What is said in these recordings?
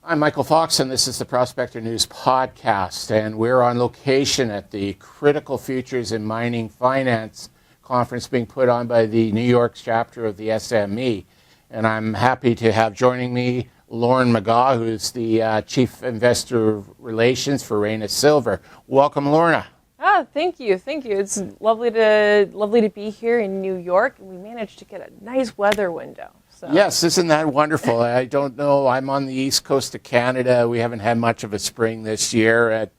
I'm Michael Fox, and this is the Prospector News Podcast, and we're on location at the Critical Futures in Mining Finance conference being put on by the New York chapter of the SME. And I'm happy to have joining me Lauren Megaw, who's the Chief Investor Relations for Reyna Silver. Welcome, Lorna. Thank you. It's lovely to be here in New York, and we managed to get a nice weather window. So. Yes, isn't that wonderful? I don't know. I'm on the east coast of Canada. We haven't had much of a spring this year,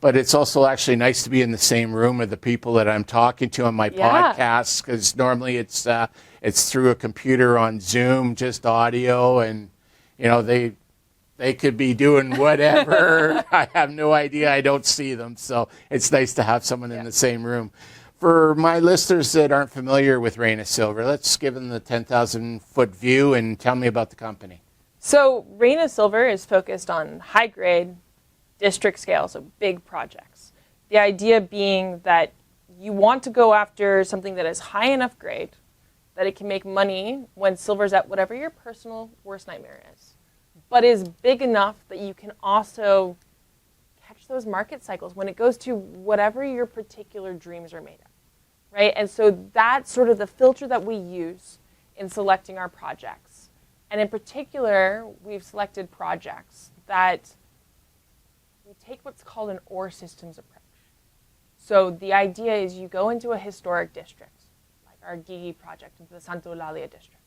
but it's also actually nice to be in the same room with the people that I'm talking to on my podcasts, because normally it's through a computer on Zoom, just audio, and they could be doing whatever. I have no idea. I don't see them, so it's nice to have someone in the same room. For my listeners that aren't familiar with Reyna Silver, let's give them the 10,000-foot view and tell me about the company. So Reyna Silver is focused on high-grade, district scale, so big projects. The idea being that you want to go after something that is high enough grade that it can make money when silver's at whatever your personal worst nightmare is, but is big enough that you can also catch those market cycles when it goes to whatever your particular dreams are made of. Right? And so that's sort of the filter that we use in selecting our projects. And in particular, we've selected projects that we take what's called an ore systems approach. So the idea is you go into a historic district, like our Guigui project into the Santa Eulalia district,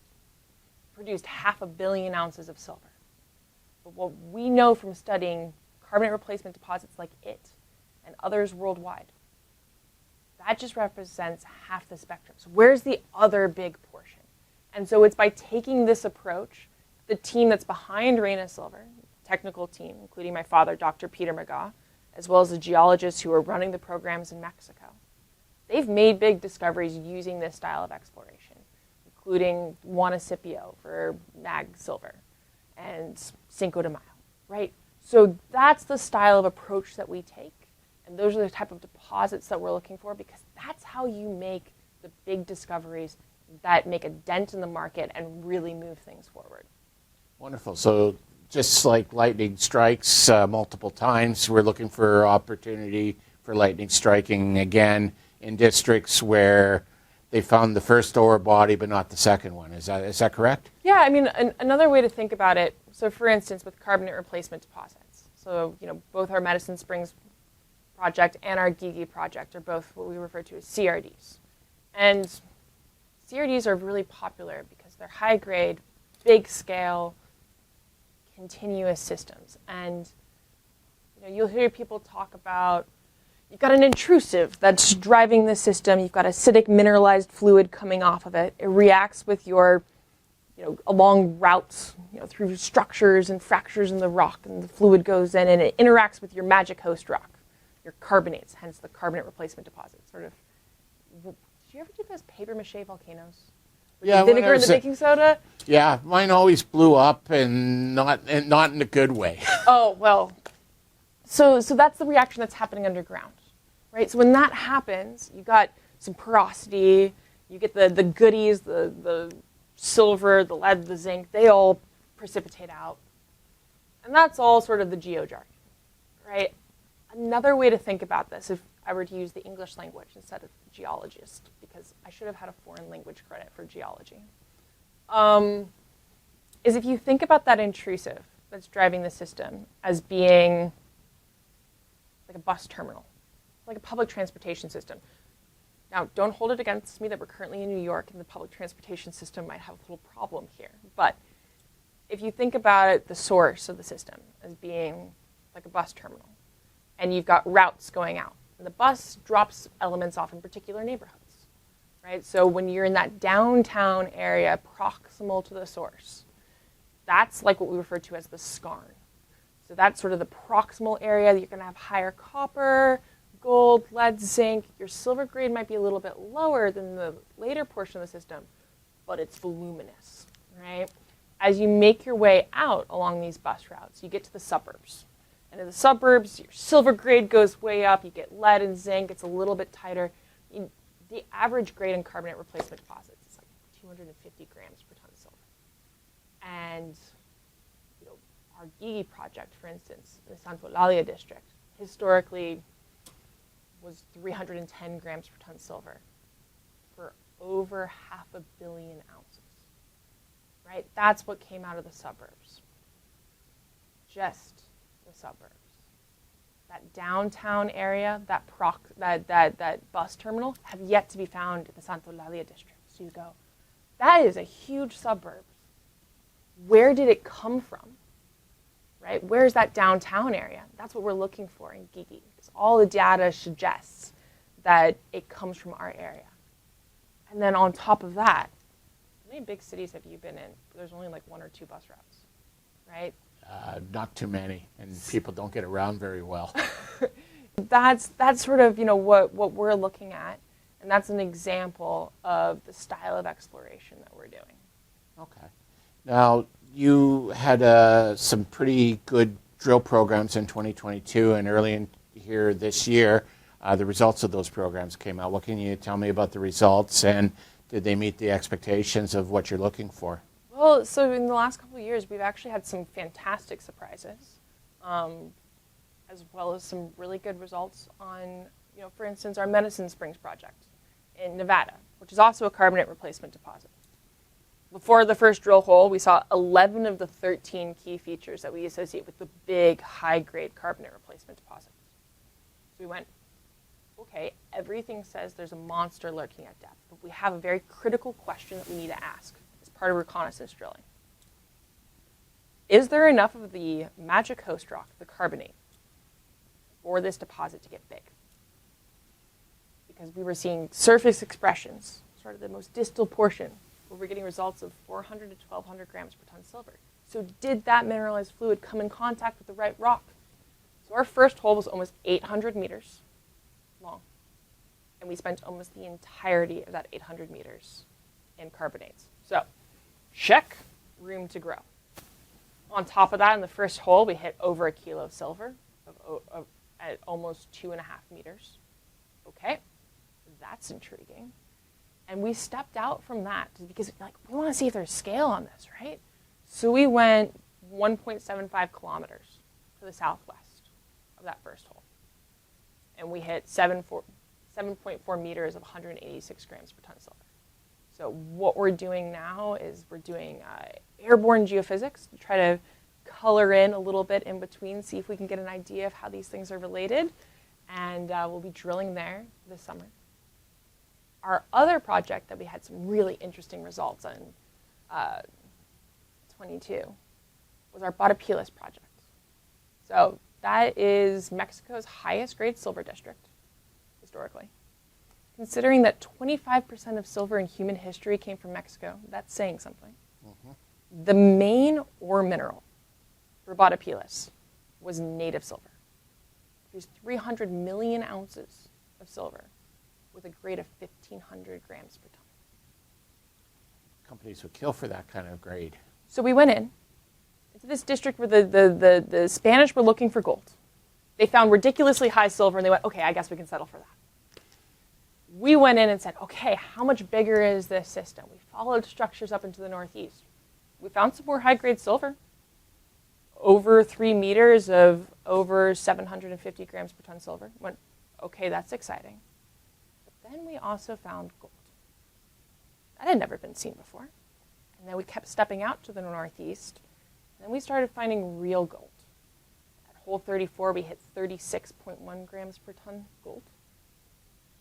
produced 500 million ounces of silver. But what we know from studying carbonate replacement deposits like it and others worldwide, that just represents half the spectrum. So where's the other big portion? And so it's by taking this approach, the team that's behind Reyna Silver, technical team, including my father, Dr. Peter Megaw, as well as the geologists who are running the programs in Mexico, they've made big discoveries using this style of exploration, including Juanicipio for Mag Silver and Cinco de Mayo, right? So that's the style of approach that we take. And those are the type of deposits that we're looking for, because that's how you make the big discoveries that make a dent in the market and really move things forward. Wonderful. So just like lightning strikes multiple times, we're looking for opportunity for lightning striking again in districts where they found the first ore body but not the second one. Is that correct? Yeah, I mean, another way to think about it, so for instance, with carbonate replacement deposits, so both our Medicine Springs project and our Guigui project are both what we refer to as CRDs. And CRDs are really popular because they're high grade, big scale, continuous systems. And you'll hear people talk about, you've got an intrusive that's driving the system, you've got acidic mineralized fluid coming off of it. It reacts with your, along routes, through structures and fractures in the rock, and the fluid goes in and it interacts with your magic host rock, your carbonates, hence the carbonate replacement deposit. Sort of. Did you ever do those paper mache volcanoes? With the vinegar and the baking soda? Yeah, mine always blew up, and not in a good way. Oh, well. So that's the reaction that's happening underground, right? So when that happens, you got some porosity, you get the goodies, the silver, the lead, the zinc, they all precipitate out. And that's all sort of the geo-jargon, right? Another way to think about this, if I were to use the English language instead of geologist, because I should have had a foreign language credit for geology, is if you think about that intrusive that's driving the system as being like a bus terminal, like a public transportation system. Now, don't hold it against me that we're currently in New York and the public transportation system might have a little problem here. But if you think about it, the source of the system as being like a bus terminal, and you've got routes going out, and the bus drops elements off in particular neighborhoods, right? So when you're in that downtown area proximal to the source, that's like what we refer to as the scarn. So that's sort of the proximal area. You're going to have higher copper, gold, lead, zinc. Your silver grade might be a little bit lower than the later portion of the system, but it's voluminous, right? As you make your way out along these bus routes, you get to the suburbs. And in the suburbs, your silver grade goes way up. You get lead and zinc. It's a little bit tighter. The average grade in carbonate replacement deposits is like 250 grams per ton of silver. And Our Guigui project, for instance, in the Eulalia district, historically was 310 grams per ton silver for over 500 million ounces, right? That's what came out of the suburbs, just the suburbs. That downtown area, that bus terminal, have yet to be found in the Eulalia district. So you go, that is a huge suburb. Where did it come from? Right? Where's that downtown area? That's what we're looking for in Guigui. Because all the data suggests that it comes from our area. And then on top of that, how many big cities have you been in? There's only like 1 or 2 bus routes, right? Not too many, and people don't get around very well. That's sort of what we're looking at, and that's an example of the style of exploration that we're doing. Okay. Now, you had some pretty good drill programs in 2022, and early in here this year, the results of those programs came out. What can you tell me about the results, and did they meet the expectations of what you're looking for? Well, so in the last couple of years, we've actually had some fantastic surprises, as well as some really good results on, for instance, our Medicine Springs project in Nevada, which is also a carbonate replacement deposit. Before the first drill hole, we saw 11 of the 13 key features that we associate with the big, high-grade carbonate replacement deposits. So we went, okay, everything says there's a monster lurking at depth, but we have a very critical question that we need to ask as part of reconnaissance drilling. Is there enough of the magic host rock, the carbonate, for this deposit to get big? Because we were seeing surface expressions, sort of the most distal portion, where we're getting results of 400 to 1,200 grams per ton silver. So did that mineralized fluid come in contact with the right rock? So our first hole was almost 800 meters long, and we spent almost the entirety of that 800 meters in carbonates. So check, room to grow. On top of that, in the first hole, we hit over 1 kilo of silver at almost 2.5 meters. Okay, that's intriguing. And we stepped out from that because we want to see if there's scale on this, right? So we went 1.75 kilometers to the southwest of that first hole. And we hit 7.4 meters of 186 grams per ton silver. So what we're doing now is we're doing airborne geophysics to try to color in a little bit in between, see if we can get an idea of how these things are related. And we'll be drilling there this summer. Our other project that we had some really interesting results on 22 was our Batopilas project. So that is Mexico's highest grade silver district, historically. Considering that 25% of silver in human history came from Mexico, that's saying something. Mm-hmm. The main ore mineral for Batopilas was native silver. There's 300 million ounces of silver with a grade of 1,500 grams per ton. Companies would kill for that kind of grade. So we went into this district where the Spanish were looking for gold. They found ridiculously high silver, and they went, okay, I guess we can settle for that. We went in and said, okay, how much bigger is this system? We followed structures up into the northeast. We found some more high-grade silver, over 3 meters of over 750 grams per ton silver. Went, okay, that's exciting. But then we also found gold. That had never been seen before. And then we kept stepping out to the northeast, and then we started finding real gold. At hole 34, we hit 36.1 grams per ton gold.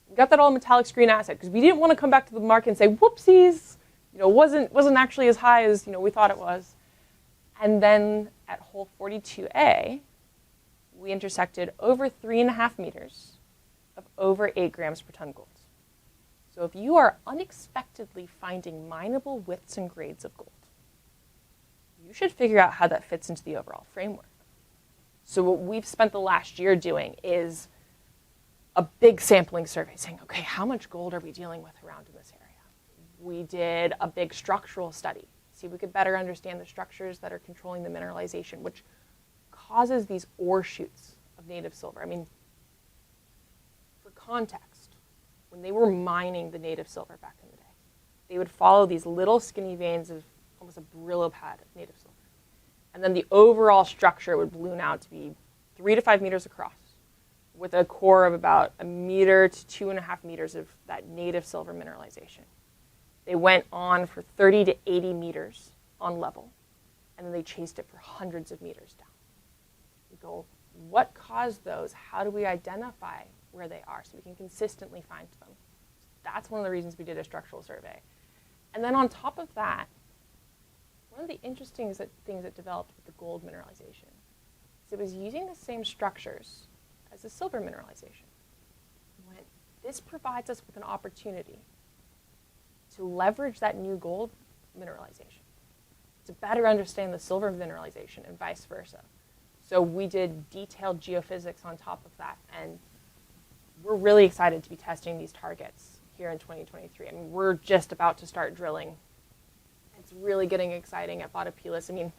We got that all metallic screen asset because we didn't want to come back to the market and say, whoopsies, wasn't actually as high as we thought it was. And then at hole 42A, we intersected over 3.5 meters of over 8 grams per ton gold. So if you are unexpectedly finding mineable widths and grades of gold, you should figure out how that fits into the overall framework. So what we've spent the last year doing is a big sampling survey saying, okay, how much gold are we dealing with around in this area? We did a big structural study, see if we could better understand the structures that are controlling the mineralization, which causes these ore shoots of native silver. I mean, for context, when they were mining the native silver back in the day, they would follow these little skinny veins of almost a Brillo pad of native silver. And then the overall structure would balloon out to be 3 to 5 meters across, with a core of about 1 meter to 2.5 meters of that native silver mineralization. They went on for 30 to 80 meters on level, and then they chased it for hundreds of meters down. We go, what caused those? How do we identify where they are so we can consistently find them? That's one of the reasons we did a structural survey. And then on top of that, one of the interesting things that developed with the gold mineralization is it was using the same structures as the silver mineralization. This provides us with an opportunity to leverage that new gold mineralization to better understand the silver mineralization and vice versa. So we did detailed geophysics on top of that, and we're really excited to be testing these targets here in 2023. I mean, we're just about to start drilling. It's really getting exciting at Batopilas. I mean,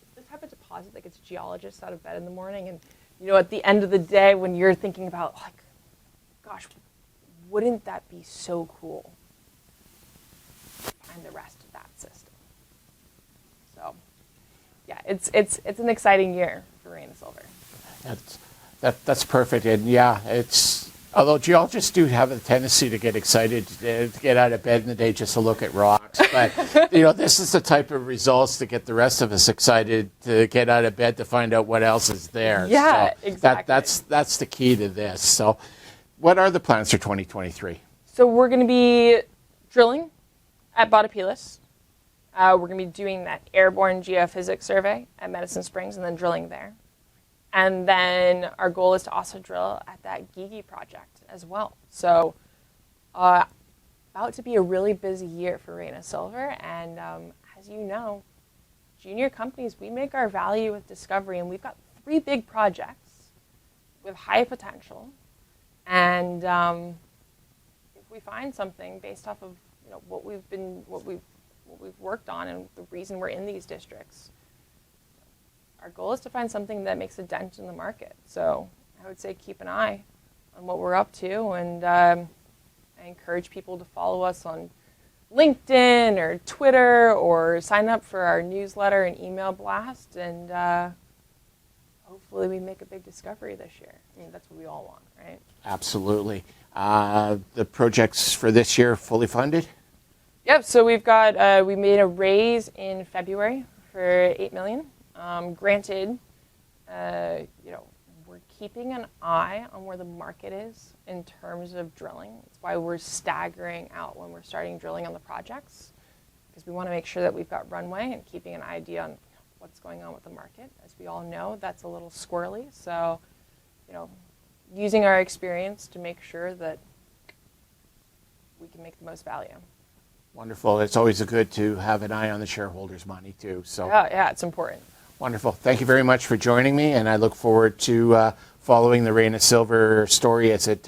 it's the type of deposit that gets geologists out of bed in the morning, and at the end of the day, when you're thinking about, like, gosh, wouldn't that be so cool to find the rest of that system? So, yeah, it's an exciting year for Reyna Silver. That's perfect, and yeah, although geologists do have a tendency to get excited to get out of bed in the day just to look at rocks, but this is the type of results to get the rest of us excited to get out of bed to find out what else is there. Yeah, so exactly. That's the key to this. So, what are the plans for 2023? So we're going to be drilling at Batopilas. We're going to be doing that airborne geophysics survey at Medicine Springs and then drilling there. And then our goal is to also drill at that Guigui project as well. So about to be a really busy year for Reyna Silver. And as you know, junior companies, we make our value with discovery. And we've got 3 big projects with high potential. And if we find something based off of what we've worked on and the reason we're in these districts, our goal is to find something that makes a dent in the market. So I would say keep an eye on what we're up to, and I encourage people to follow us on LinkedIn or Twitter, or sign up for our newsletter and email blast, and hopefully we make a big discovery this year. I mean, that's what we all want, right? Absolutely. The projects for this year fully funded? Yep, so we've got, we made a raise in February for $8 million. Granted, we're keeping an eye on where the market is in terms of drilling. That's why we're staggering out when we're starting drilling on the projects, because we want to make sure that we've got runway and keeping an idea on what's going on with the market. As we all know, that's a little squirrely. So, using our experience to make sure that we can make the most value. Wonderful. It's always good to have an eye on the shareholders' money too. So yeah, it's important. Wonderful. Thank you very much for joining me, and I look forward to following the Reyna Silver story as it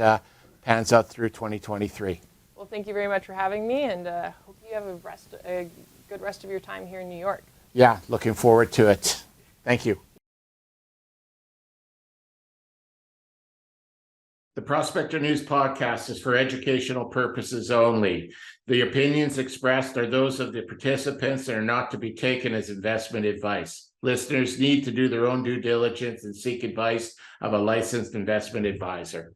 pans out through 2023. Well, thank you very much for having me, and hope you have a good rest of your time here in New York. Yeah, looking forward to it. Thank you. The Prospector News podcast is for educational purposes only. The opinions expressed are those of the participants and are not to be taken as investment advice. Listeners need to do their own due diligence and seek advice of a licensed investment advisor.